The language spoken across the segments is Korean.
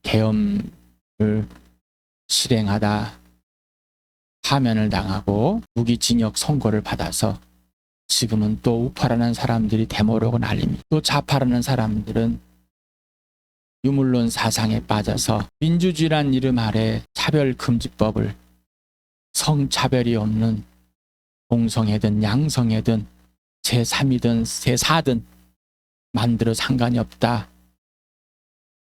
계엄을 실행하다 파면을 당하고 무기징역 선고를 받아서 지금은 또 우파라는 사람들이 데모라고 난립니다. 또 좌파라는 사람들은 유물론 사상에 빠져서 민주주의란 이름 아래 차별금지법을 성차별이 없는 동성애든 양성애든 제3이든 제4든 만들어 상관이 없다.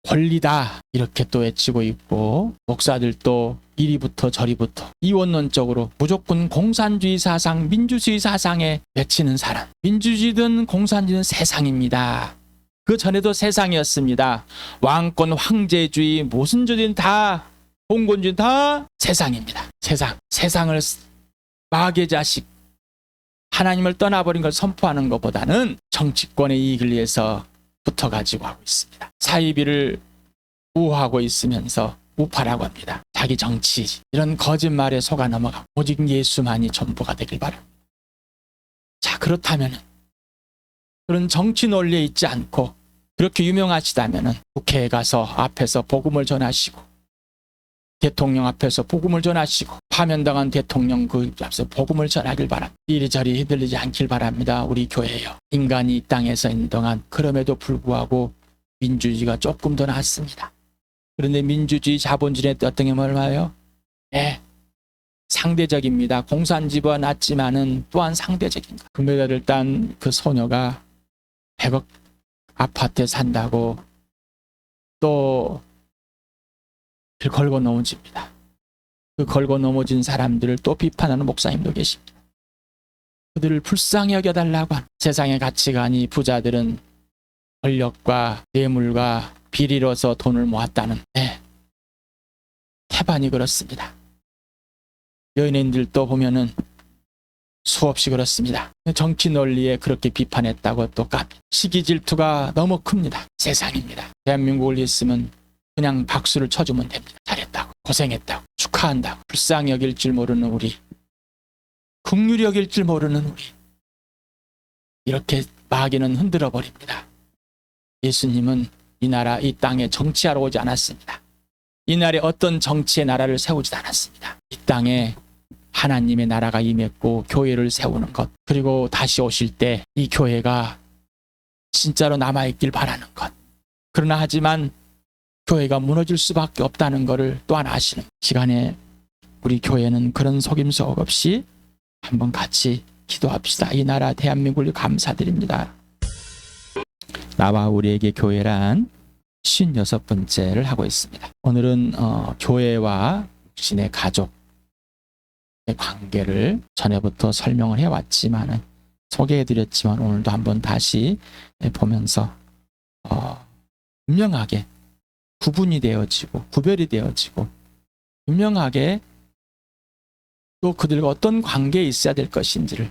권리다. 이렇게 또 외치고 있고 목사들도 이리부터 저리부터 이원론적으로 무조건 공산주의 사상, 민주주의 사상에 외치는 사람. 민주주의든 공산주의든 세상입니다. 그 전에도 세상이었습니다. 왕권, 황제주의, 무슨 주의든 다 봉건주의 다 세상입니다. 세상을 마귀의 자식 하나님을 떠나버린 걸 선포하는 것보다는 정치권의 이익을 위해서 붙어가지고 하고 있습니다. 사이비를 우호하고 있으면서 우파라고 합니다. 자기 정치 이런 거짓말에 속아 넘어가고 오직 예수만이 전부가 되길 바랍니다. 자, 그렇다면 그런 정치 논리에 있지 않고 그렇게 유명하시다면 국회에 가서 앞에서 복음을 전하시고 대통령 앞에서 복음을 전하시고 파면당한 대통령 그 앞에서 복음을 전하길 바랍니다. 이리저리 흔들리지 않길 바랍니다. 우리 교회요. 인간이 이 땅에서 있는 동안 그럼에도 불구하고 민주주의가 조금 더 낫습니다. 그런데 민주주의 자본주의의 어떤 게 얼마예요? 네, 상대적입니다. 공산주의가 낫지만은 또한 상대적입니다. 금메달을 딴 그 소녀가 100억 아파트에 산다고 또 걸고 넘어집니다. 그 걸고 넘어진 사람들을 또 비판하는 목사님도 계십니다. 그들을 불쌍히 여겨달라고 하는 세상의 가치관이 부자들은 권력과 뇌물과 비리로서 돈을 모았다는 태반이 그렇습니다. 연예인들도 보면은 수없이 그렇습니다. 정치 논리에 그렇게 비판했다고 또 시기 질투가 너무 큽니다. 세상입니다. 대한민국을 있으면 그냥 박수를 쳐주면 됩니다. 잘했다고, 고생했다고, 축하한다고. 불쌍히 여길 줄 모르는 우리, 긍휼히 여길 줄 모르는 우리, 이렇게 마귀는 흔들어 버립니다. 예수님은 이 나라, 이 땅에 정치하러 오지 않았습니다. 이 나라에 어떤 정치의 나라를 세우지 않았습니다. 이 땅에 하나님의 나라가 임했고 교회를 세우는 것, 그리고 다시 오실 때 이 교회가 진짜로 남아있길 바라는 것. 그러나 하지만 교회가 무너질 수밖에 없다는 것을 또한 아시는 시간에 우리 교회는 그런 속임수 없이 한번 같이 기도합시다. 이 나라 대한민국을 감사드립니다. 나와 우리에게 교회란 56번째를 하고 있습니다. 오늘은 교회와 신의 가족의 관계를 전에부터 설명을 해왔지만 소개해드렸지만 오늘도 한번 다시 보면서 분명하게 구분이 되어지고 구별이 되어지고 분명하게 또 그들과 어떤 관계에 있어야 될 것인지를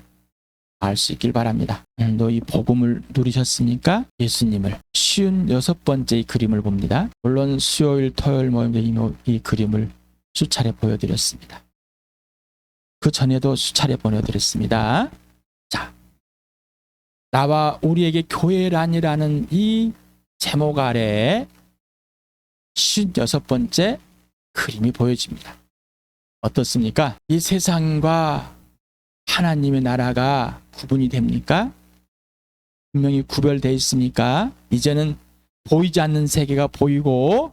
알 수 있길 바랍니다. 오늘도 이 복음을 누리셨습니까? 예수님을 56번째 이 그림을 봅니다. 물론 수요일 토요일 모임에 이 그림을 수차례 보여드렸습니다. 그 전에도 수차례 보여드렸습니다. 자, 나와 우리에게 교회란이라는 이 제목 아래에 56번째 그림이 보여집니다. 어떻습니까? 이 세상과 하나님의 나라가 구분이 됩니까? 분명히 구별되어 있습니까? 이제는 보이지 않는 세계가 보이고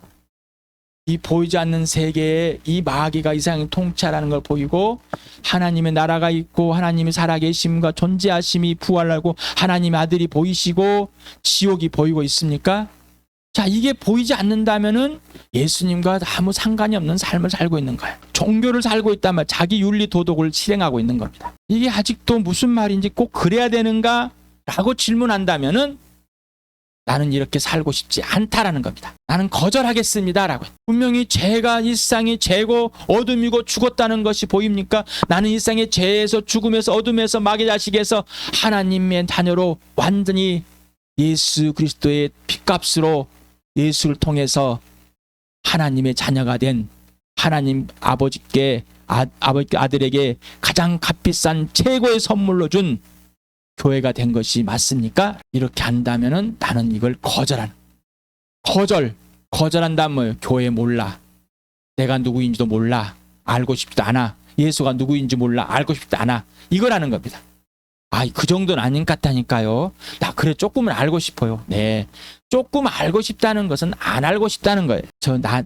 이 보이지 않는 세계에 이 마귀가 이 세상을 통치하라는 걸 보이고 하나님의 나라가 있고 하나님의 살아계심과 존재하심이 부활하고 하나님의 아들이 보이시고 지옥이 보이고 있습니까? 자, 이게 보이지 않는다면은 예수님과 아무 상관이 없는 삶을 살고 있는 거예요. 종교를 살고 있단 말, 자기 윤리 도덕을 실행하고 있는 겁니다. 이게 아직도 무슨 말인지 꼭 그래야 되는가? 라고 질문한다면은 나는 이렇게 살고 싶지 않다라는 겁니다. 나는 거절하겠습니다. 라고. 분명히 죄가 이 세상의 죄고 어둠이고 죽었다는 것이 보입니까? 나는 이 세상의 죄에서 죽음에서 어둠에서 마귀 자식에서 하나님의 자녀로 완전히 예수 그리스도의 핏값으로 예수를 통해서 하나님의 자녀가 된 하나님 아버지께 아들에게 가장 값비싼 최고의 선물로 준 교회가 된 것이 맞습니까? 이렇게 한다면은 나는 이걸 거절한다면 뭐예요? 교회 몰라. 내가 누구인지도 몰라. 알고 싶지도 않아. 예수가 누구인지 몰라. 알고 싶지도 않아. 이거라는 겁니다. 그 정도는 아닌 것 같다니까요. 나 그래 조금은 알고 싶어요. 네. 조금 알고 싶다는 것은 안 알고 싶다는 거예요.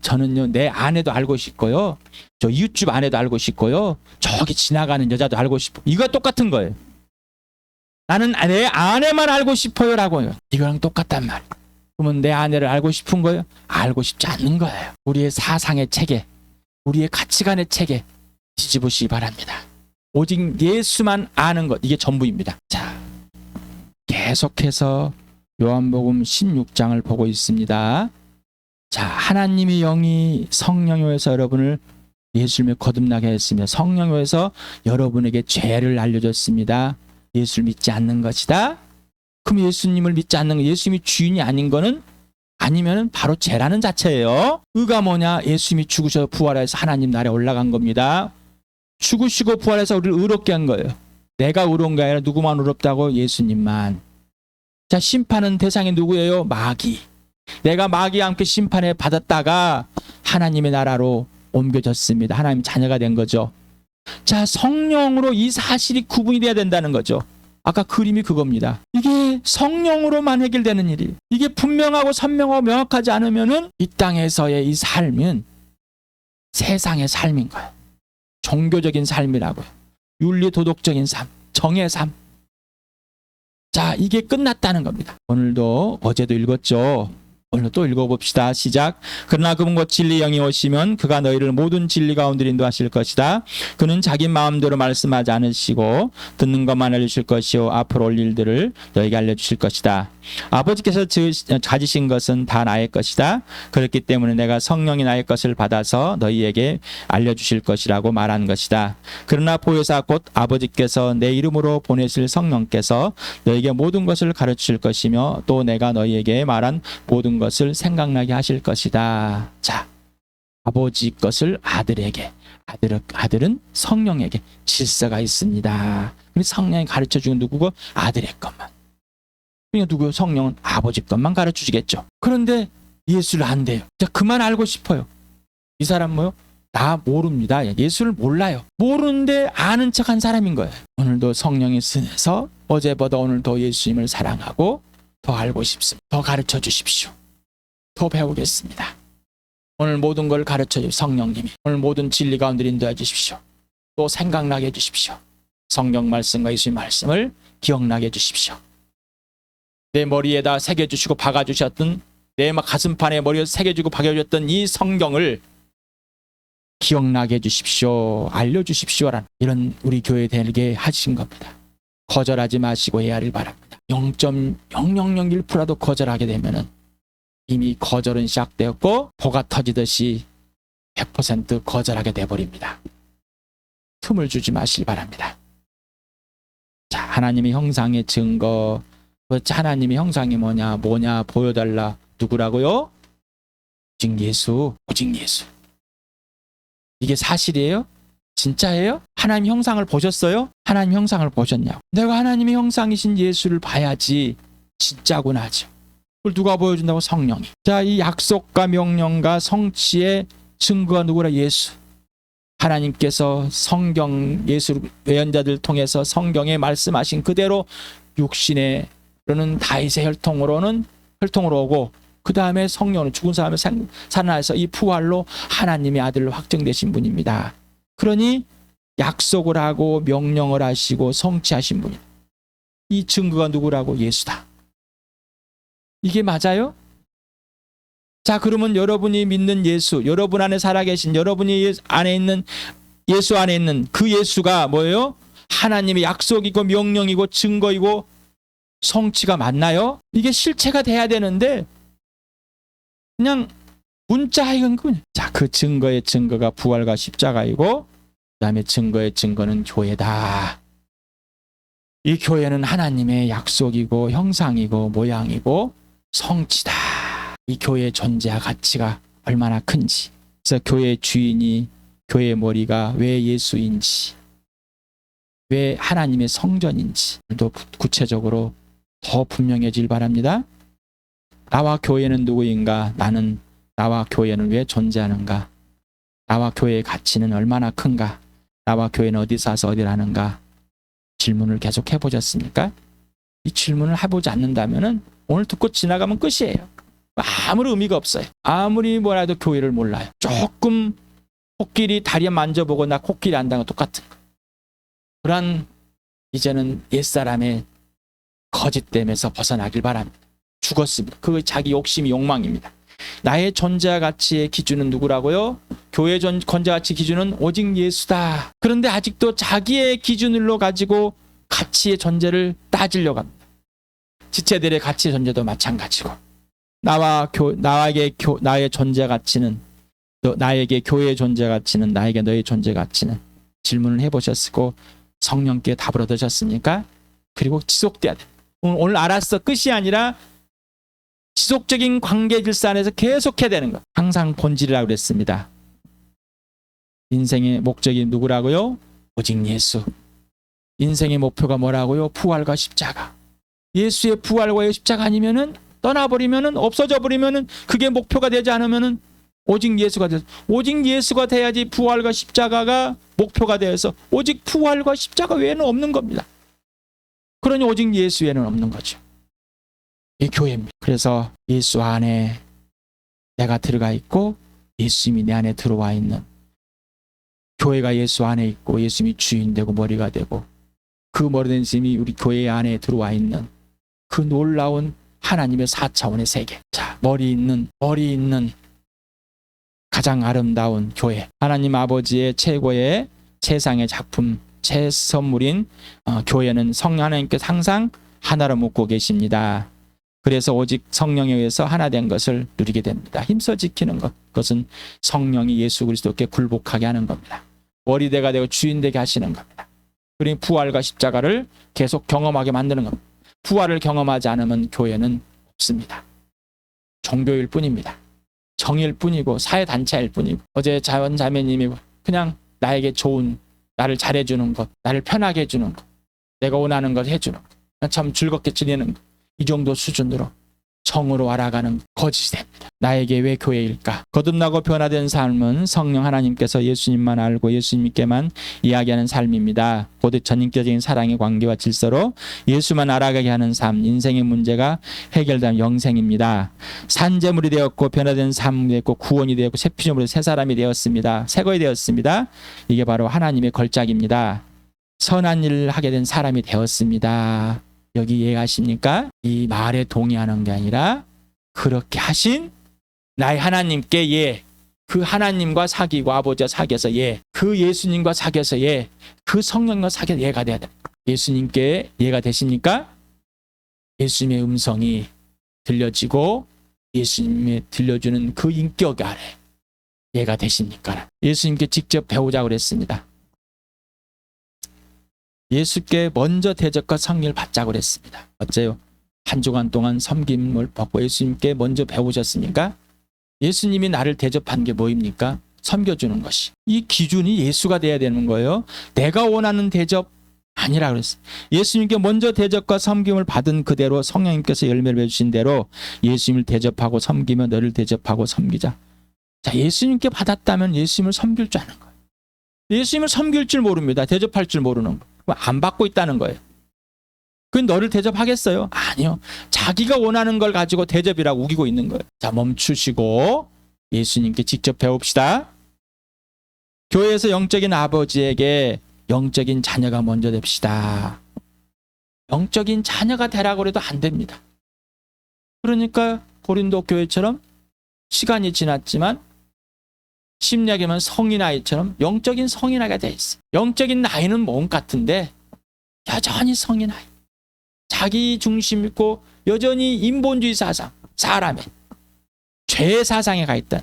저는요, 내 아내도 알고 싶고요. 저 이웃집 아내도 알고 싶고요. 저기 지나가는 여자도 알고 싶고. 이거 똑같은 거예요. 나는 내 아내만 알고 싶어요라고 해요. 이거랑 똑같단 말이에요. 그러면 내 아내를 알고 싶은 거예요? 알고 싶지 않는 거예요. 우리의 사상의 체계, 우리의 가치관의 체계 뒤집으시기 바랍니다. 오직 예수만 아는 것, 이게 전부입니다. 자, 계속해서 요한복음 16장을 보고 있습니다. 자, 하나님의 영이 성령요에서 여러분을 예수님을 거듭나게 했으며 성령요에서 여러분에게 죄를 알려줬습니다. 예수를 믿지 않는 것이다. 그럼 예수님을 믿지 않는 거, 예수님이 주인이 아닌 거는 아니면 바로 죄라는 자체예요. 의가 뭐냐? 예수님이 죽으셔서 부활해서 하나님 나라에 올라간 겁니다. 죽으시고 부활해서 우리를 의롭게 한 거예요. 내가 의로운 게 아니라 누구만 의롭다고? 예수님만. 자, 심판은 대상이 누구예요? 마귀. 내가 마귀와 함께 심판에 받았다가 하나님의 나라로 옮겨졌습니다. 하나님 자녀가 된 거죠. 자, 성령으로 이 사실이 구분이 돼야 된다는 거죠. 아까 그림이 그겁니다. 이게 성령으로만 해결되는 일이. 이게 분명하고 선명하고 명확하지 않으면은 이 땅에서의 이 삶은 세상의 삶인 거예요. 종교적인 삶이라고요. 윤리 도덕적인 삶, 정의 삶. 자, 이게 끝났다는 겁니다. 오늘도 어제도 읽었죠. 오늘 또 읽어봅시다. 시작. 그러나 그분 곧 진리 영이 오시면 그가 너희를 모든 진리 가운데 인도하실 것이다. 그는 자기 마음대로 말씀하지 않으시고 듣는 것만 알려주실 것이요 앞으로 올 일들을 너희에게 알려주실 것이다. 아버지께서 가지신 것은 다 나의 것이다. 그렇기 때문에 내가 성령이 나의 것을 받아서 너희에게 알려주실 것이라고 말한 것이다. 그러나 보혜사 곧 아버지께서 내 이름으로 보내실 성령께서 너희에게 모든 것을 가르치실 것이며 또 내가 너희에게 말한 모든 것을 생각나게 하실 것이다. 자, 아버지 것을 아들에게, 아들은 성령에게 질서가 있습니다. 성령이 가르쳐주는 누구고? 아들의 것만. 그러니까 누구요? 성령은 아버지 것만 가르쳐주겠죠. 그런데 예수를 안 돼요. 자, 그만 알고 싶어요. 이 사람 뭐요? 나 모릅니다. 예수를 몰라요. 모르는데 아는 척한 사람인 거예요. 오늘도 성령이 쓰내서 어제보다 오늘 더 예수님을 사랑하고 더 알고 싶습니다. 더 가르쳐 주십시오. 더 배우겠습니다. 오늘 모든 걸 가르쳐 주십시오. 성령님이 오늘 모든 진리 가운데 인도해 주십시오. 또 생각나게 해 주십시오. 성경 말씀과 예수님 말씀을 기억나게 해 주십시오. 내 머리에다 새겨주시고 박아주셨던, 내 가슴판에 머리에 새겨주고 박아주셨던 이 성경을 기억나게 해주십시오. 알려주십시오라는 이런 우리 교회 되게 하신 겁니다. 거절하지 마시고 해야를 바랍니다. 0.0001%라도 거절하게 되면은 이미 거절은 시작되었고 포가 터지듯이 100% 거절하게 돼버립니다. 틈을 주지 마시기 바랍니다. 자, 하나님의 형상의 증거. 하나님의 형상이 뭐냐 보여달라. 누구라고요? 오직 예수. 오직 예수. 이게 사실이에요? 진짜예요? 하나님 형상을 보셨어요? 하나님 형상을 보셨냐고. 내가 하나님의 형상이신 예수를 봐야지 진짜구나 하죠. 그걸 누가 보여준다고? 성령이. 자, 이 약속과 명령과 성취의 증거가 누구라? 예수. 하나님께서 성경 예수 예언자들 통해서 성경에 말씀하신 그대로 육신의 로는 다윗의 혈통으로 오고 그 다음에 성령은 죽은 사람을 살아나서 이 부활로 하나님의 아들로 확정되신 분입니다. 그러니 약속을 하고 명령을 하시고 성취하신 분입니다. 이 증거가 누구라고? 예수다. 이게 맞아요? 자, 그러면 여러분이 믿는 예수, 여러분 안에 살아계신 여러분이 안에 있는 예수 안에 있는 그 예수가 뭐예요? 하나님의 약속이고 명령이고 증거이고 성취가 맞나요? 이게 실체가 돼야 되는데 그냥 문자이건 그냥. 자, 그 증거의 증거가 부활과 십자가이고 그 다음에 증거의 증거는 교회다. 이 교회는 하나님의 약속이고 형상이고 모양이고 성취다. 이 교회의 존재와 가치가 얼마나 큰지. 그래서 교회의 주인이 교회의 머리가 왜 예수인지, 왜 하나님의 성전인지 또 구체적으로 더 분명해질 바랍니다. 나와 교회는 누구인가? 나와 교회는 왜 존재하는가? 나와 교회의 가치는 얼마나 큰가? 나와 교회는 어디서 와서 어디를 하는가? 질문을 계속 해보셨습니까? 이 질문을 해보지 않는다면 오늘 듣고 지나가면 끝이에요. 아무런 의미가 없어요. 아무리 뭐라도 교회를 몰라요. 조금 코끼리 다리 만져보고 나 코끼리 안다는 거 똑같은 거. 그런 이제는 옛사람의 거짓됨에서 벗어나길 바랍니다. 죽었습니다. 그 자기 욕심이 욕망입니다. 나의 존재와 가치의 기준은 누구라고요? 교회의 존재와 가치 기준은 오직 예수다. 그런데 아직도 자기의 기준으로 가지고 가치의 존재를 따지려고 합니다. 지체들의 가치의 존재도 마찬가지고 나의 존재 가치는 나에게 교회의 존재 가치는 나에게 너의 존재 가치는 질문을 해보셨고 성령께 답을 얻으셨습니까? 그리고 지속돼야 돼. 오늘 알았어 끝이 아니라 지속적인 관계 질서 안에서 계속해야 되는 거. 항상 본질이라고 그랬습니다. 인생의 목적이 누구라고요? 오직 예수. 인생의 목표가 뭐라고요? 부활과 십자가. 예수의 부활과 십자가 아니면은 떠나버리면은 없어져 버리면은 그게 목표가 되지 않으면은 오직 예수가 돼서 오직 예수가 돼야지 부활과 십자가가 목표가 되어서 오직 부활과 십자가 외에는 없는 겁니다. 그러니 오직 예수 외에는 없는 거죠. 이 교회입니다. 그래서 예수 안에 내가 들어가 있고 예수님이 내 안에 들어와 있는 교회가 예수 안에 있고 예수님이 주인 되고 머리가 되고 그 머리된 예수님이 우리 교회 안에 들어와 있는 그 놀라운 하나님의 4차원의 세계. 자, 머리 있는 가장 아름다운 교회. 하나님 아버지의 최고의 최상의 작품, 최선물인 교회는 성령 하나님께서 항상 하나로 묶고 계십니다. 그래서 오직 성령에 의해서 하나 된 것을 누리게 됩니다. 힘써 지키는 것. 그것은 성령이 예수 그리스도께 굴복하게 하는 겁니다. 머리대가 되고 주인 되게 하시는 겁니다. 그리고 부활과 십자가를 계속 경험하게 만드는 겁니다. 부활을 경험하지 않으면 교회는 없습니다. 종교일 뿐입니다. 정일 뿐이고 사회단체일 뿐이고 어제 자매님이 그냥 나에게 좋은 나를 잘해주는 것, 나를 편하게 해주는 것, 내가 원하는 걸 해주는 것, 참 즐겁게 지내는 것, 이 정도 수준으로 정으로 알아가는 거짓이 됩니다. 나에게 왜 교회일까? 거듭나고 변화된 삶은 성령 하나님께서 예수님만 알고 예수님께만 이야기하는 삶입니다. 곧 전인격적인 사랑의 관계와 질서로 예수만 알아가게 하는 삶, 인생의 문제가 해결된 영생입니다. 산재물이 되었고 변화된 삶이 되었고 구원이 되었고 새 피조물이 새 사람이 되었습니다. 새 거이 되었습니다. 이게 바로 하나님의 걸작입니다. 선한 일을 하게 된 사람이 되었습니다. 여기 이해하십니까? 이 말에 동의하는 게 아니라 그렇게 하신 나의 하나님께 그 하나님과 사귀고 아버지와 사귀어서 그 예수님과 사귀어서 그 성령과 사귀어서 예가 돼야 돼. 예수님께 예가 되십니까? 예수님의 음성이 들려지고 예수님이 들려주는 그 인격 아래 예가 되십니까? 예수님께 직접 배우자고 그랬습니다. 예수께 먼저 대접과 성령을 받자고 그랬습니다. 어째요? 한 주간 동안 섬김을 받고 예수님께 먼저 배우셨습니까? 예수님이 나를 대접한 게 뭐입니까? 섬겨주는 것이. 이 기준이 예수가 돼야 되는 거예요. 내가 원하는 대접 아니라 그랬어요. 예수님께 먼저 대접과 섬김을 받은 그대로 성령님께서 열매를 맺으신 대로 예수님을 대접하고 섬기며 너를 대접하고 섬기자. 자, 예수님께 받았다면 예수님을 섬길 줄 아는 거예요. 예수님을 섬길 줄 모릅니다. 대접할 줄 모르는 거. 안 받고 있다는 거예요. 그건 너를 대접하겠어요? 아니요. 자기가 원하는 걸 가지고 대접이라고 우기고 있는 거예요. 자, 멈추시고 예수님께 직접 배웁시다. 교회에서 영적인 아버지에게 영적인 자녀가 먼저 됩시다. 영적인 자녀가 되라고 해도 안 됩니다. 그러니까 고린도 교회처럼 시간이 지났지만 심리학에만 성인아이처럼 영적인 성인아이가 돼 있어. 영적인 나이는 몸 같은데 여전히 성인아이. 자기 중심 있고 여전히 인본주의 사상, 사람의 죄의 사상에 가 있다.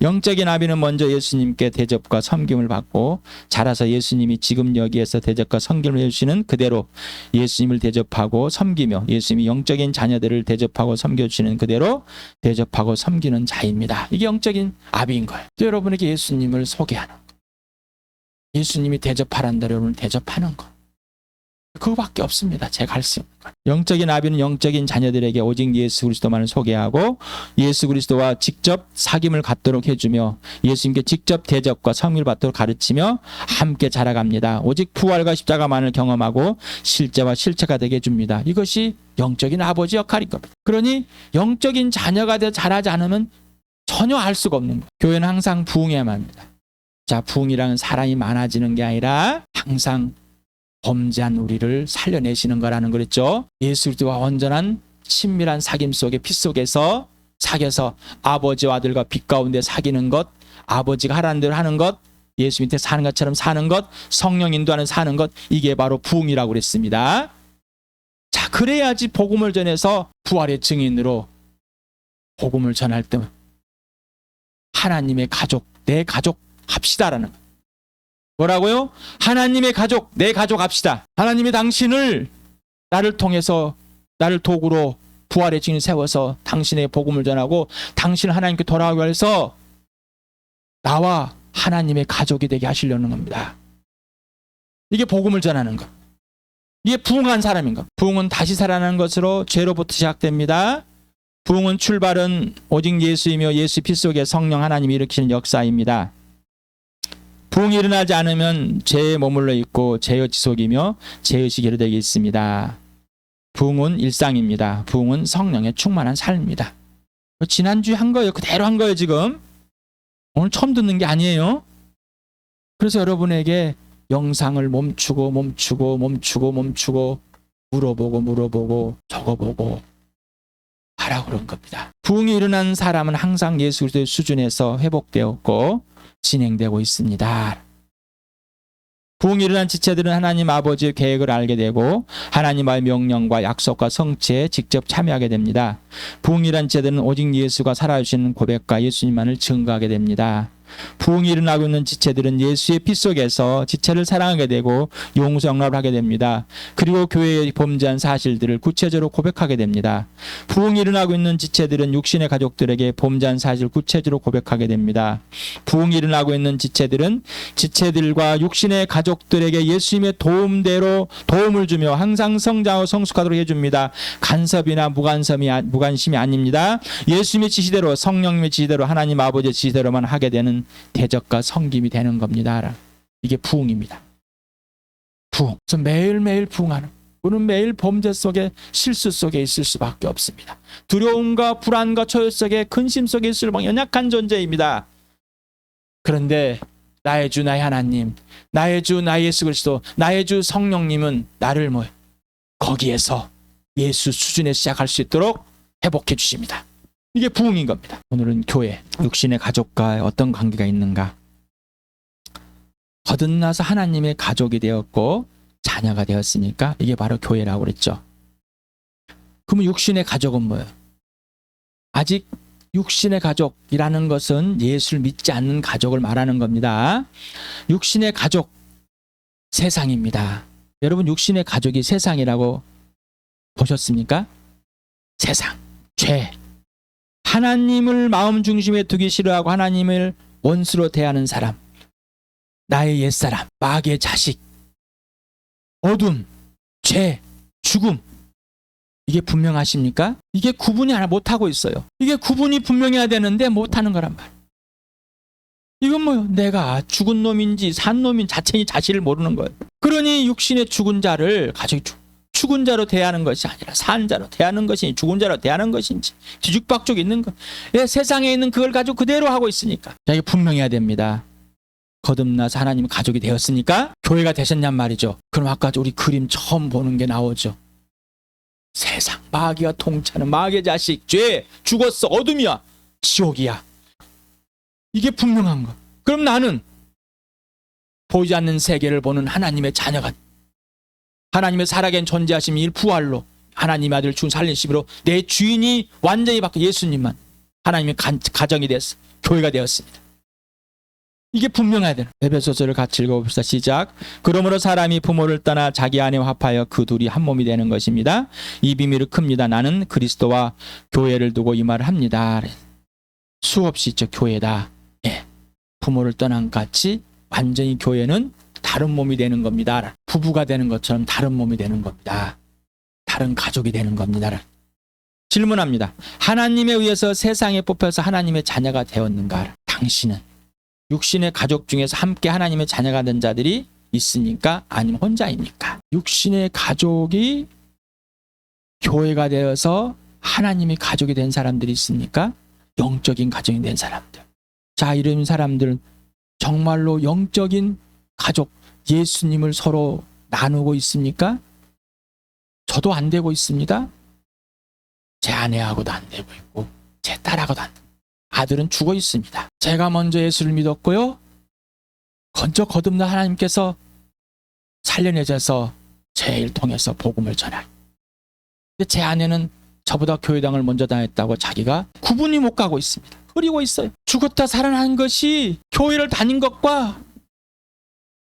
영적인 아비는 먼저 예수님께 대접과 섬김을 받고 자라서 예수님이 지금 여기에서 대접과 섬김을 해주시는 그대로 예수님을 대접하고 섬기며 예수님이 영적인 자녀들을 대접하고 섬겨주시는 그대로 대접하고 섬기는 자입니다. 이게 영적인 아비인 거예요. 또 여러분에게 예수님을 소개하는 예수님이 대접하란 대로 여러분 대접하는 것. 그거밖에 없습니다. 제가 할 수 있는 것. 영적인 아비는 영적인 자녀들에게 오직 예수 그리스도만을 소개하고 예수 그리스도와 직접 사귐을 갖도록 해주며 예수님께 직접 대접과 성의를 받도록 가르치며 함께 자라갑니다. 오직 부활과 십자가만을 경험하고 실제와 실체가 되게 해줍니다. 이것이 영적인 아버지 역할인 겁니다. 그러니 영적인 자녀가 되어 자라지 않으면 전혀 알 수가 없는 거예요. 교회는 항상 부흥해야만 합니다. 자, 부흥이라는 사람이 많아지는 게 아니라 항상 범죄한 우리를 살려내시는 거라는 거랬죠. 예수 그리스도와 온전한 친밀한 사귐 속에 피 속에서 사귀어서 아버지와 아들과 빛 가운데 사귀는 것, 아버지가 하라는 대로 하는 것, 예수 밑에 사는 것처럼 사는 것, 성령 인도하는 사는 것, 이게 바로 부흥이라고 그랬습니다. 자, 그래야지 복음을 전해서 부활의 증인으로 복음을 전할 때 하나님의 가족, 내 가족 합시다라는 것. 뭐라고요? 하나님의 가족, 내 가족 합시다. 하나님이 당신을 나를 통해서 나를 도구로 부활의 증인 세워서 당신의 복음을 전하고 당신을 하나님께 돌아가게 해서 나와 하나님의 가족이 되게 하시려는 겁니다. 이게 복음을 전하는 것. 이게 부흥한 사람인 것. 부흥은 다시 살아나는 것으로 죄로부터 시작됩니다. 부흥은 출발은 오직 예수이며 예수 피 속에 성령 하나님이 일으키는 역사입니다. 부흥이 일어나지 않으면 죄에 머물러 있고 죄의 지속이며 죄의식이 되게 있습니다. 부흥은 일상입니다. 부흥은 성령에 충만한 삶입니다. 지난주에 한 거예요. 그대로 한 거예요 지금. 오늘 처음 듣는 게 아니에요. 그래서 여러분에게 영상을 멈추고 물어보고 적어보고 하라고 그런 겁니다. 부흥이 일어난 사람은 항상 예수 그리스도의 수준에서 회복되었고 진행되고 있습니다. 부흥이 일어난 지체들은 하나님 아버지의 계획을 알게 되고 하나님의 명령과 약속과 성취에 직접 참여하게 됩니다. 부흥이 일어난 지체들은 오직 예수가 살아주시는 고백과 예수님만을 증거하게 됩니다. 부흥이 일어나고 있는 지체들은 예수의 피 속에서 지체를 사랑하게 되고 용서영납을 하게 됩니다. 그리고 교회의 범죄한 사실들을 구체적으로 고백하게 됩니다. 부흥이 일어나고 있는 지체들은 육신의 가족들에게 범죄한 사실을 구체적으로 고백하게 됩니다. 부흥이 일어나고 있는 지체들은 지체들과 육신의 가족들에게 예수님의 도움대로 도움을 주며 항상 성장하고 성숙하도록 해줍니다. 간섭이나 무관심이 아닙니다. 예수님의 지시대로 성령님의 지시대로 하나님 아버지의 지시대로만 하게 되는 대적과 섬김이 되는 겁니다. 이게 부흥입니다. 부흥. 그래서 매일매일 부흥하는. 우리는 매일 범죄 속에 실수 속에 있을 수밖에 없습니다. 두려움과 불안과 초요 속에 근심 속에 있을 연약한 존재입니다. 그런데 나의 주 나의 하나님, 나의 주 나의 예수 그리스도, 나의 주 성령님은 나를 거기에서 예수 수준에 시작할 수 있도록 회복해 주십니다. 이게 부흥인 겁니다. 오늘은 교회, 육신의 가족과 어떤 관계가 있는가? 거듭나서 하나님의 가족이 되었고 자녀가 되었으니까 이게 바로 교회라고 그랬죠. 그러면 육신의 가족은 뭐예요? 아직 육신의 가족이라는 것은 예수를 믿지 않는 가족을 말하는 겁니다. 육신의 가족, 세상입니다. 여러분 육신의 가족이 세상이라고 보셨습니까? 세상, 죄. 하나님을 마음 중심에 두기 싫어하고 하나님을 원수로 대하는 사람, 나의 옛사람, 마귀의 자식, 어둠, 죄, 죽음. 이게 분명하십니까? 이게 구분이 못하고 있어요. 이게 구분이 분명해야 되는데 못하는 거란 말이에요. 이건 뭐요? 내가 죽은 놈인지 산 놈인 자체니 자신을 모르는 거예요. 그러니 육신의 죽은 자를 가족이 죽은 자로 대하는 것이 아니라 산 자로 대하는 것인지 죽은 자로 대하는 것인지 뒤죽박죽 있는 것. 예, 세상에 있는 그걸 가지고 그대로 하고 있으니까. 자, 이게 분명해야 됩니다. 거듭나서 하나님 가족이 되었으니까 교회가 되셨냔 말이죠. 그럼 아까 우리 그림 처음 보는 게 나오죠. 세상, 마귀와 통치하는 마귀의 자식, 죄, 죽었어, 어둠이야, 지옥이야. 이게 분명한 거. 그럼 나는 보이지 않는 세계를 보는 하나님의 자녀가, 하나님의 살아계신 존재하심 일 부활로 하나님 아들 주 살리심으로 내 주인이 완전히 바뀌어 예수님만 하나님의 가정이 됐어. 교회가 되었습니다. 이게 분명해야 되는. 에베소서를 같이 읽어봅시다. 시작. 그러므로 사람이 부모를 떠나 자기 아내와 합하여 그 둘이 한 몸이 되는 것입니다. 이 비밀은 큽니다. 나는 그리스도와 교회를 두고 이 말을 합니다. 수없이 있죠. 교회다. 예. 부모를 떠난 같이 완전히 교회는 다른 몸이 되는 겁니다. 부부가 되는 것처럼 다른 몸이 되는 겁니다. 다른 가족이 되는 겁니다. 질문합니다. 하나님에 의해서 세상에 뽑혀서 하나님의 자녀가 되었는가? 당신은 육신의 가족 중에서 함께 하나님의 자녀가 된 자들이 있습니까? 아니면 혼자입니까? 육신의 가족이 교회가 되어서 하나님의 가족이 된 사람들이 있습니까? 영적인 가족이 된 사람들. 자, 이런 사람들은 정말로 영적인 가족, 예수님을 서로 나누고 있습니까? 저도 안 되고 있습니다. 제 아내하고도 안 되고 있고 제 딸하고도 안 되고, 아들은 죽어 있습니다. 제가 먼저 예수를 믿었고요. 먼저 거듭난 하나님께서 살려내셔서 제 일 통해서 복음을 전하고, 근데 제 아내는 저보다 교회당을 먼저 다녔다고 자기가 구분이 못 가고 있습니다. 흐리고 있어요. 죽었다 살아난 것이 교회를 다닌 것과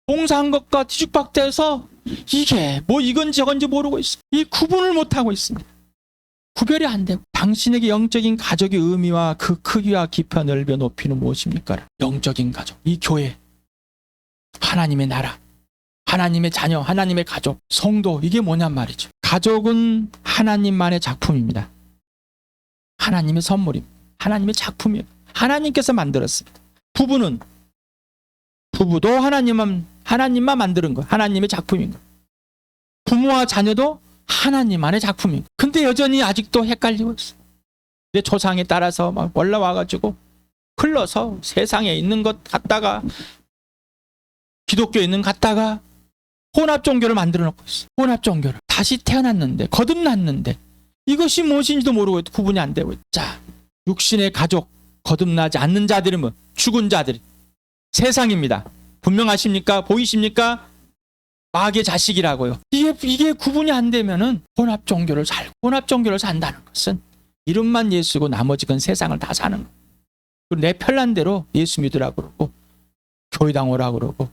봉사한 것과 뒤죽박대해서 이게 뭐 이건지 저건지 모르고 있어요. 이 구분을 못하고 있습니다. 구별이 안 되고. 당신에게 영적인 가족의 의미와 그 크기와 깊이 넓여 높이는 무엇입니까? 영적인 가족, 이 교회, 하나님의 나라, 하나님의 자녀, 하나님의 가족, 성도, 이게 뭐냔 말이죠. 가족은 하나님만의 작품입니다. 하나님의 선물입니다. 하나님의 작품이에요. 하나님께서 만들었습니다. 부부도 하나님만 만드는 거예요. 하나님의 작품인 거예요. 부모와 자녀도 하나님만의 작품인 거예요. 근데 여전히 아직도 헷갈리고 있어요. 내 조상에 따라서 막 올라와가지고 흘러서 세상에 있는 것 갖다가 기독교에 있는 것 갖다가 혼합 종교를 만들어 놓고 있어요. 혼합 종교를. 다시 태어났는데, 거듭났는데 이것이 무엇인지도 모르고 구분이 안 되고 있다. 자, 육신의 가족, 거듭나지 않는 자들은 뭐? 죽은 자들이 세상입니다. 분명하십니까? 보이십니까? 마귀의 자식이라고요. 이게 구분이 안 되면은 혼합 종교를 산다는 것은 이름만 예수고 나머지 건 세상을 다 사는 거예요. 그리고 내 편한 대로 예수 믿으라고 그러고 교회당 오라고 그러고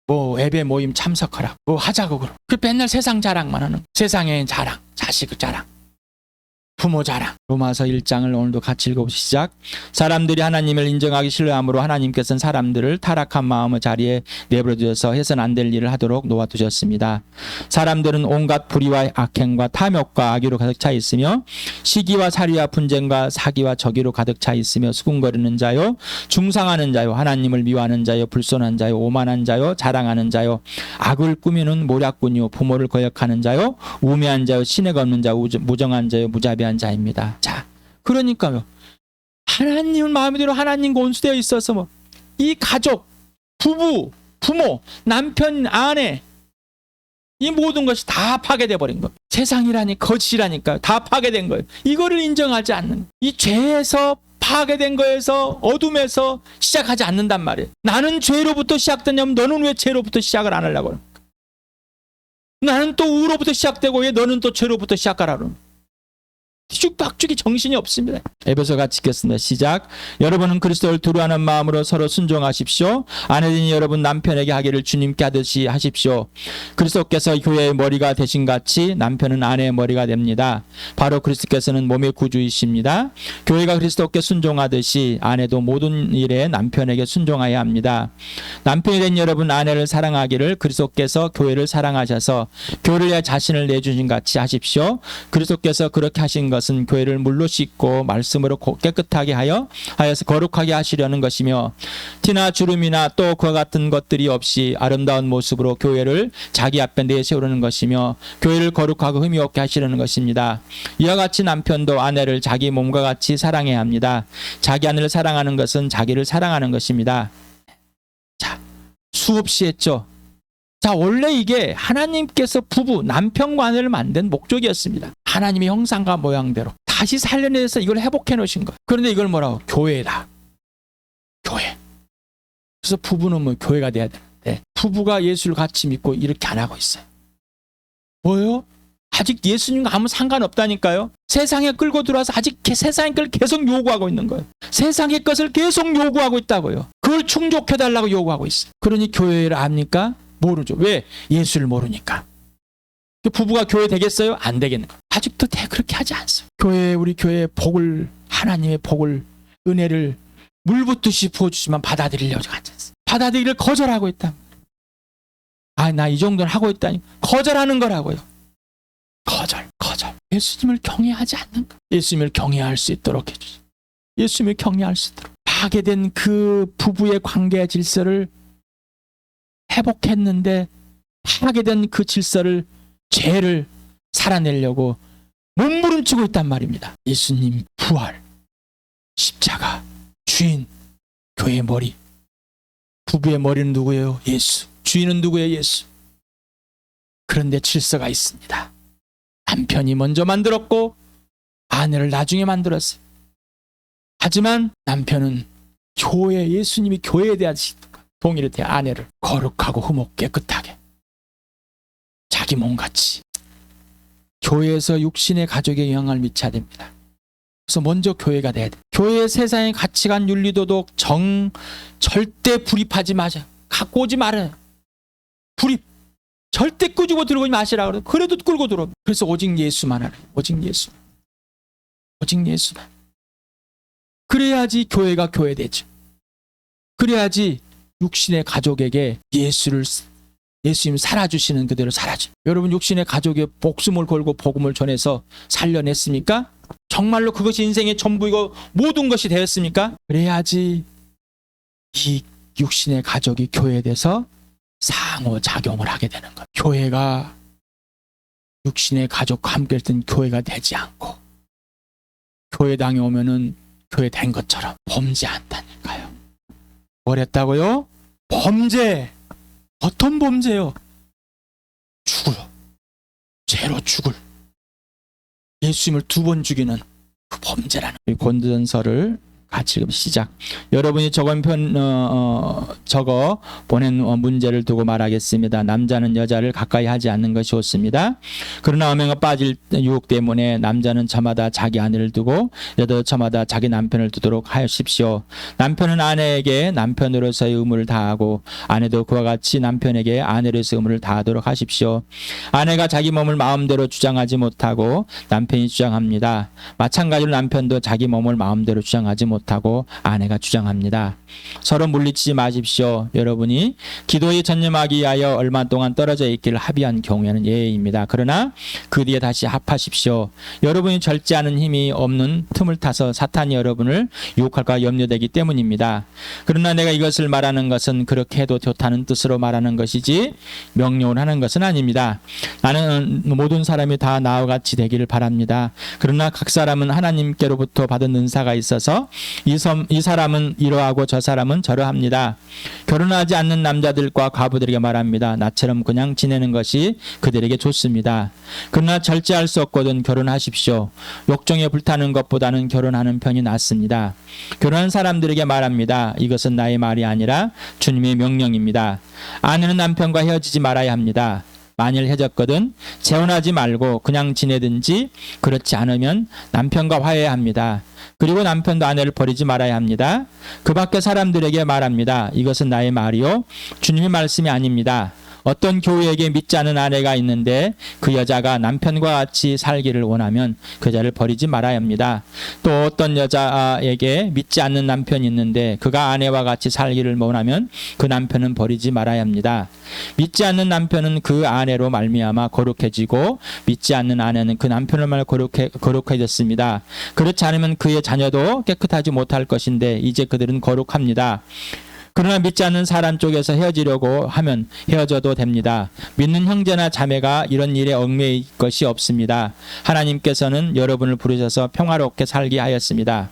뭐 예배 모임 참석하라고 뭐 하자고 그러고, 그 맨날 세상 자랑만 하는, 세상의 자랑, 자식 자랑, 부모 자랑. 로마서 1장을 오늘도 같이 읽어보시죠. 사람들이 하나님을 인정하기 싫어함으로 하나님께서는 사람들을 타락한 마음의 자리에 내버려 두셔서 해서는 안 될 일을 하도록 놓아두셨습니다. 사람들은 온갖 불의와 악행과 탐욕과 악의로 가득 차 있으며 시기와 살이와 분쟁과 사기와 저기로 가득 차 있으며 수군거리는 자요, 중상하는 자요, 하나님을 미워하는 자요, 불손한 자요, 오만한 자요, 자랑하는 자요, 악을 꾸미는 모략꾼이요, 부모를 거역하는 자요, 우매한 자요, 신뢰가 없는 자요, 무정한 자요, 무자비한 자입니다. 자, 그러니까요, 하나님은 마음대로 하나님과 온수되어 있어서 뭐 이 가족, 부부, 부모, 남편, 아내, 이 모든 것이 다 파괴돼 버린 거예요. 세상이라니 거짓이라니까 다 파괴된 거예요. 이거를 인정하지 않는, 이 죄에서 파괴된 거에서, 어둠에서 시작하지 않는단 말이에요. 나는 죄로부터 시작되냐면 너는 왜 죄로부터 시작을 안 하려고 그러는 거야? 나는 또 우로부터 시작되고 왜 너는 또 죄로부터 시작하라 그러는 거야? 뒤죽박죽이 정신이 없습니다. 에베소 같이 읽겠습니다. 시작. 여러분은 그리스도를 두루하는 마음으로 서로 순종하십시오. 아내들이 여러분 남편에게 하기를 주님께 하듯이 하십시오. 그리스도께서 교회의 머리가 되신 같이 남편은 아내의 머리가 됩니다. 바로 그리스도께서는 몸의 구주이십니다. 교회가 그리스도께 순종하듯이 아내도 모든 일에 남편에게 순종해야 합니다. 남편이 된 여러분 아내를 사랑하기를 그리스도께서 교회를 사랑하셔서 교회를 위해 자신을 내주신 같이 하십시오. 그리스도께서 그렇게 하신 것은 교회를 물로 씻고 말씀으로 깨끗하게 하여서 거룩하게 하시려는 것이며, 티나 주름이나 또 그와 같은 것들이 없이 아름다운 모습으로 교회를 자기 앞에 내세우려는 것이며, 교회를 거룩하고 흠이 없게 하시려는 것입니다. 이와 같이 남편도 아내를 자기 몸과 같이 사랑해야 합니다. 자기 아내를 사랑하는 것은 자기를 사랑하는 것입니다. 자, 수없이 했죠. 자, 원래 이게 하나님께서 부부, 남편과 아내를 만든 목적이었습니다. 하나님의 형상과 모양대로 다시 살려내서 이걸 회복해 놓으신 거예요. 그런데 이걸 뭐라고? 교회다. 교회. 그래서 부부는 뭐 교회가 돼야 되는데 부부가 예수를 같이 믿고 이렇게 안 하고 있어요. 뭐예요? 아직 예수님과 아무 상관없다니까요. 세상에 끌고 들어와서 아직 세상의 걸 계속 요구하고 있는 거예요. 세상의 것을 계속 요구하고 있다고요. 그걸 충족해달라고 요구하고 있어요. 그러니 교회를 압니까? 모르죠. 왜? 예수를 모르니까. 부부가 교회 되겠어요? 안 되겠는 거예요. 아직도 그렇게 하지 않습니다. 우리 교회의 복을, 하나님의 복을, 은혜를 물붓듯이 부어주지만 받아들이려고 하지 않습니다. 받아들이기를 거절하고 있다. 나 이 정도는 하고 있다니. 거절하는 거라고요. 거절. 예수님을 경외하지 않는 것. 예수님을 경외할 수 있도록 해주세요. 예수님을 경외할 수 있도록. 파괴된 그 부부의 관계 질서를 회복했는데 파괴된 그 질서를, 죄를 살아내려고 몸부림치고 있단 말입니다. 예수님 부활, 십자가, 주인, 교회의 머리. 부부의 머리는 누구예요? 예수. 주인은 누구예요? 예수. 그런데 질서가 있습니다. 남편이 먼저 만들었고 아내를 나중에 만들었어요. 하지만 남편은 예수님이 교회에 대한 동의를 대 아내를 거룩하고 흠없 깨끗하게 자기 몸같이 교회에서 육신의 가족에 영향을 미쳐야 됩니다. 그래서 먼저 교회가 돼야 돼. 교회의 세상의 가치관, 윤리도덕, 절대 불입하지 마세요. 갖고 오지 말아요. 불입. 절대 꾸지고 들고 마시라 그래요. 그래도 끌고 들어. 그래서 오직 예수만 하라. 오직 예수. 오직 예수만. 그래야지 교회가 교회되죠. 그래야지 육신의 가족에게 예수님 살아주시는 그대로 살아줘. 여러분 육신의 가족에 목숨을 걸고 복음을 전해서 살려냈습니까? 정말로 그것이 인생의 전부이고 모든 것이 되었습니까? 그래야지 이 육신의 가족이 교회돼서 상호작용을 하게 되는 것. 교회가 육신의 가족과 함께 있던 교회가 되지 않고 교회당에 오면은 교회 된 것처럼 범죄한다니까요. 뭘 했다고요? 범죄. 어떤 범죄요? 죽어요. 죄로 죽을. 예수님을 2번 죽이는 그 범죄라는. 고린도전서를 같이 시작. 여러분이 적어 보낸 문제를 두고 말하겠습니다. 남자는 여자를 가까이 하지 않는 것이 좋습니다. 그러나 음행에 빠질 유혹 때문에 남자는 저마다 자기 아내를 두고 여자도 저마다 자기 남편을 두도록 하십시오. 남편은 아내에게 남편으로서의 의무를 다하고 아내도 그와 같이 남편에게 아내로서의 의무를 다하도록 하십시오. 아내가 자기 몸을 마음대로 주장하지 못하고 남편이 주장합니다. 마찬가지로 남편도 자기 몸을 마음대로 주장하지 못하고 아내가 주장합니다. 서로 물리치지 마십시오. 여러분이 기도에 전념하기 위하여 얼마 동안 떨어져 있기를 합의한 경우에는 예외입니다. 그러나 그 뒤에 다시 합하십시오. 여러분이 절제하는 힘이 없는 틈을 타서 사탄이 여러분을 유혹할까 염려되기 때문입니다. 그러나 내가 이것을 말하는 것은 그렇게 해도 좋다는 뜻으로 말하는 것이지 명령을 하는 것은 아닙니다. 나는 모든 사람이 다 나와 같이 되기를 바랍니다. 그러나 각 사람은 하나님께로부터 받은 은사가 있어서 이 사람은 이러하고 저 사람은 저러합니다. 결혼하지 않는 남자들과 과부들에게 말합니다. 나처럼 그냥 지내는 것이 그들에게 좋습니다. 그러나 절제할 수 없거든 결혼하십시오. 욕정에 불타는 것보다는 결혼하는 편이 낫습니다. 결혼한 사람들에게 말합니다. 이것은 나의 말이 아니라 주님의 명령입니다. 아내는 남편과 헤어지지 말아야 합니다. 만일 헤어졌거든 재혼하지 말고 그냥 지내든지 그렇지 않으면 남편과 화해해야 합니다. 그리고 남편도 아내를 버리지 말아야 합니다. 그 밖에 사람들에게 말합니다. 이것은 나의 말이요 주님의 말씀이 아닙니다. 어떤 교우에게 믿지 않은 아내가 있는데 그 여자가 남편과 같이 살기를 원하면 그 여자를 버리지 말아야 합니다. 또 어떤 여자에게 믿지 않는 남편이 있는데 그가 아내와 같이 살기를 원하면 그 남편은 버리지 말아야 합니다. 믿지 않는 남편은 그 아내로 말미암아 거룩해지고 믿지 않는 아내는 그 남편을 말로 거룩해졌습니다. 그렇지 않으면 그의 자녀도 깨끗하지 못할 것인데 이제 그들은 거룩합니다. 그러나 믿지 않는 사람 쪽에서 헤어지려고 하면 헤어져도 됩니다. 믿는 형제나 자매가 이런 일에 얽매일 것이 없습니다. 하나님께서는 여러분을 부르셔서 평화롭게 살게 하였습니다.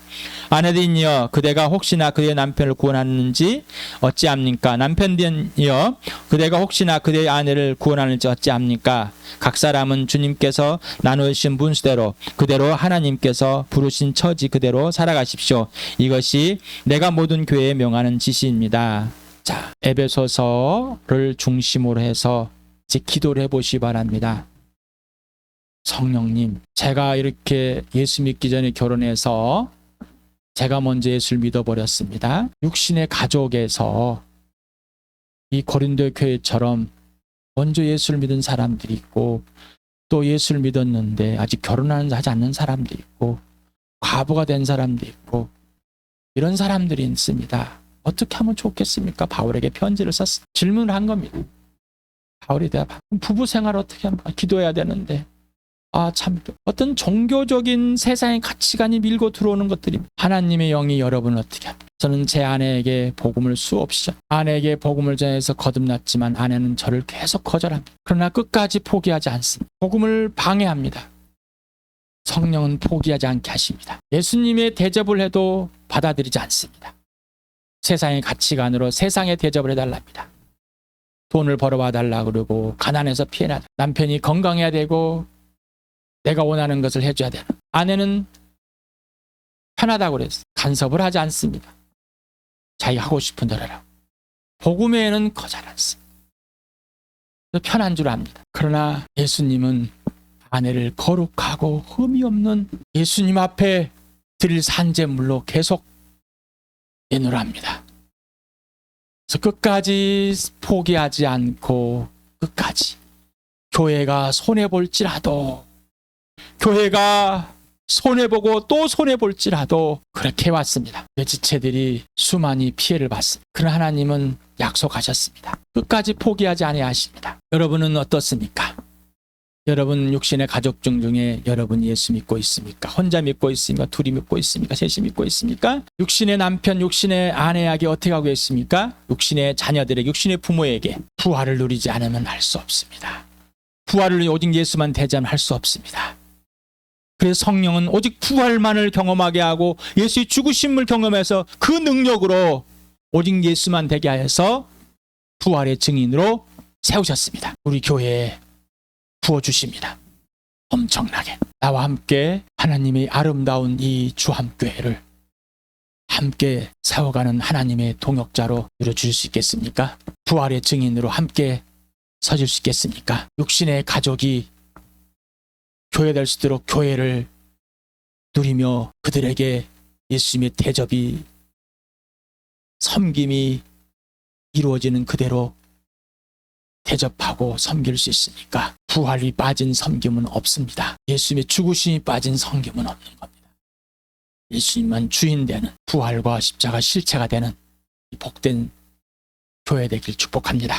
아내들이여 그대가 혹시나 그의 남편을 구원하는지 어찌합니까? 남편들이여 그대가 혹시나 그대의 아내를 구원하는지 어찌합니까? 각 사람은 주님께서 나누신 분수대로 그대로 하나님께서 부르신 처지 그대로 살아가십시오. 이것이 내가 모든 교회에 명하는 지시입니다. 자, 에베소서를 중심으로 해서 이제 기도를 해보시기 바랍니다. 성령님, 제가 이렇게 예수 믿기 전에 결혼해서 제가 먼저 예수를 믿어버렸습니다. 육신의 가족에서 이 고린도 교회처럼 먼저 예수를 믿은 사람들이 있고 또 예수를 믿었는데 아직 결혼하지 않는 사람들이 있고 과부가 된 사람도 있고 이런 사람들이 있습니다. 어떻게 하면 좋겠습니까? 바울에게 편지를 썼습니다. 질문을 한 겁니다. 바울이 대답. 부부 생활 어떻게 하면 기도해야 되는데. 참 어떤 종교적인 세상의 가치관이 밀고 들어오는 것들이 하나님의 영이 여러분을 어떻게 합니까? 저는 제 아내에게 복음을 수없이 아내에게 복음을 전해서 거듭났지만 아내는 저를 계속 거절합니다. 그러나 끝까지 포기하지 않습니다. 복음을 방해합니다. 성령은 포기하지 않게 하십니다. 예수님의 대접을 해도 받아들이지 않습니다. 세상의 가치관으로 세상에 대접을 해달랍니다. 돈을 벌어와 달라 그러고 가난해서 피해나 남편이 건강해야 되고 내가 원하는 것을 해줘야 되는 아내는 편하다고 그랬어요. 간섭을 하지 않습니다. 자기 하고 싶은 대로 하라고. 복음에는 거절 않습니다. 편한 줄 압니다. 그러나 예수님은 아내를 거룩하고 흠이 없는 예수님 앞에 드릴 산재물로 계속 내놓으랍니다. 그래서 끝까지 포기하지 않고 끝까지 교회가 손해볼지라도 교회가 손해보고 또 손해볼지라도 그렇게 해왔습니다. 지체들이 수많이 피해를 봤습니다. 그러나 하나님은 약속하셨습니다. 끝까지 포기하지 아니하십니다. 여러분은 어떻습니까? 여러분 육신의 가족 중에 여러분 예수 믿고 있습니까? 혼자 믿고 있습니까? 둘이 믿고 있습니까? 셋이 믿고 있습니까? 육신의 남편, 육신의 아내에게 어떻게 하고 있습니까? 육신의 자녀들에게, 육신의 부모에게 부활을 누리지 않으면 할 수 없습니다. 부활을 오직 예수만 대자면 할 수 없습니다. 그래서 성령은 오직 부활만을 경험하게 하고 예수의 죽으심을 경험해서 그 능력으로 오직 예수만 되게 하여서 부활의 증인으로 세우셨습니다. 우리 교회에 부어주십니다. 엄청나게. 나와 함께 하나님의 아름다운 이 주함교회를 함께 세워가는 하나님의 동역자로 누려주실 수 있겠습니까? 부활의 증인으로 함께 서줄 수 있겠습니까? 육신의 가족이 교회될 수 있도록 교회를 누리며 그들에게 예수님의 대접이 섬김이 이루어지는 그대로 대접하고 섬길 수 있으니까 부활이 빠진 섬김은 없습니다. 예수님의 죽으심이 빠진 섬김은 없는 겁니다. 예수님만 주인 되는 부활과 십자가 실체가 되는 복된 교회 되길 축복합니다.